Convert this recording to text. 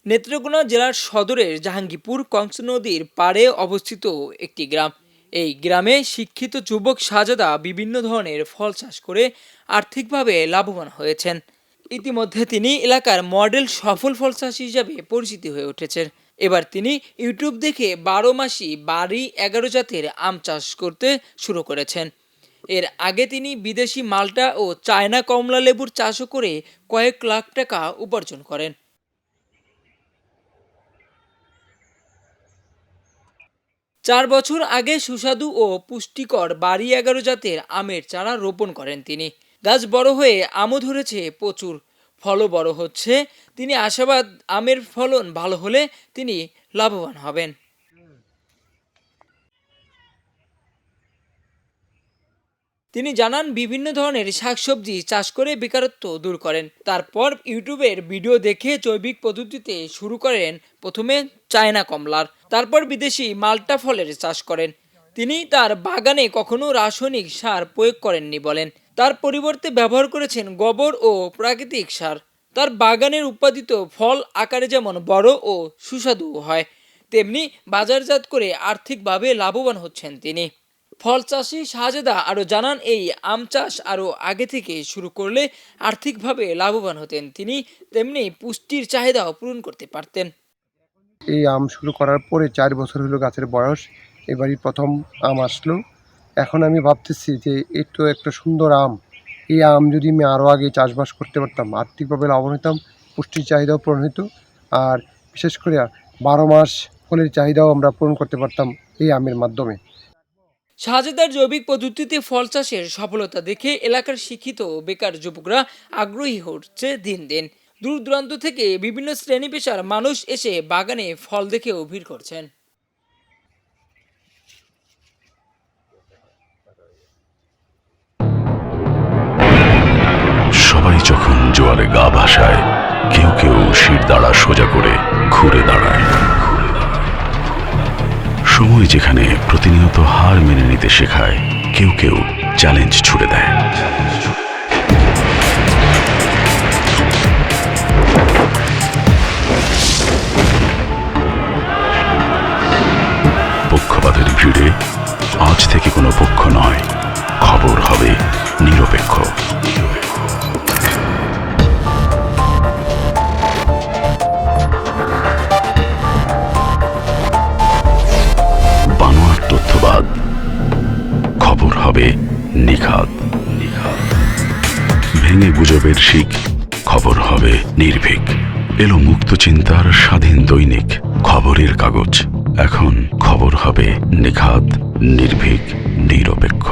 নেত্রকোনা জেলার সদরের জাহাঙ্গীরপুর কংস নদীর পাড়ে অবস্থিত একটি গ্রাম। এই গ্রামে শিক্ষিত যুবক শাহজাদা বিভিন্ন ধরনের ফল চাষ করে আর্থিকভাবে লাভবান হয়েছেন। ইতিমধ্যে তিনি এলাকার মডেল সফল ফল চাষী হিসাবে পরিচিতি হয়ে উঠেছেন। এবার তিনি ইউটিউব দেখে 12 মাসি বাড়ি 11 জাতের আম চাষ করতে শুরু করেছেন। এর আগে তিনি বিদেশি মাল্টা ও চায়না কমলা লেবুর চাষও করে কয়েক লাখ টাকা উপার্জন করেন। 4 বছর আগে সুস্বাদু ও পুষ্টিকর বাড়ি 11 জাতের আমের চারা রোপণ করেন তিনি। গাছ বড় হয়ে আমও ধরেছে প্রচুর, ফলও বড় হচ্ছে। তিনি আশাবাদ আমের ফলন ভালো হলে তিনি লাভবান হবেন। তিনি জানান বিভিন্ন ধরনের শাকসবজি চাষ করে বেকারত্ব দূর করেন। তারপর ইউটিউবের ভিডিও দেখে জৈবিক পদ্ধতিতে শুরু করেন। প্রথমে চায়না কমলার, তারপর বিদেশি মাল্টা ফলের চাষ করেন। তিনি তার বাগানে কখনো রাসায়নিক সার প্রয়োগ করেননি বলেন। তার পরিবর্তে ব্যবহার করেছেন গোবর ও প্রাকৃতিক সার। তার বাগানের উৎপাদিত ফল আকারে যেমন বড় ও সুস্বাদু হয়, তেমনি বাজারজাত করে আর্থিকভাবে লাভবান হচ্ছেন তিনি। ফল চাষি শাহজাদা আরও জানান, এই আম চাষ আরও আগে থেকে শুরু করলে আর্থিকভাবে লাভবান হতেন তিনি, তেমনি পুষ্টির চাহিদাও পূরণ করতে পারতেন। এই আম শুরু করার পরে 4 বছর হলো গাছের বয়স, এবারই প্রথম আম আসলো। এখন আমি ভাবতেছি যে এতো একটা সুন্দর আম, এই আম যদি আমি আরও আগে চাষবাস করতে পারতাম, আর্থিকভাবে লাভবান হতাম, পুষ্টির চাহিদাও পূরণ হতো, আর বিশেষ করে 12 মাস ফলের চাহিদাও আমরা পূরণ করতে পারতাম এই আমের মাধ্যমে। শাহজাদার জৈবিক পদ্ধতিতে ফল চাষের সফলতা দেখে এলাকার শিক্ষিত ও বেকার যুবকরা আগ্রহী হচ্ছে দিন দিন। দূর দূরান্ত থেকে বিভিন্ন শ্রেণী পেশার মানুষ এসে বাগানে ফল দেখেও ভিড় করছেন। সবাই যখন জোয়ারে গা ভাসায়, কেউ কেউ শির দাঁড়া সোজা করে ঘুরে দাঁড়ায়। সময় যেখানে প্রতিনিয়ত হার মেনে নিতে শেখায়, কেউ কেউ চ্যালেঞ্জ ছুড়ে দেয়। পক্ষপাতের ভিড়ে আজ থেকে কোনো পক্ষ নয়, খবর হবে নিরপেক্ষ। বানোয়াট তথ্যবাদ, খবর হবে নিখাত। ভেঙে গুজবের শিক, খবর হবে নির্ভীক। এলো মুক্ত চিন্তার স্বাধীন দৈনিক খবরের কাগজ। এখন খবর হবে নিখাত, নির্ভীক, নিরপেক্ষ।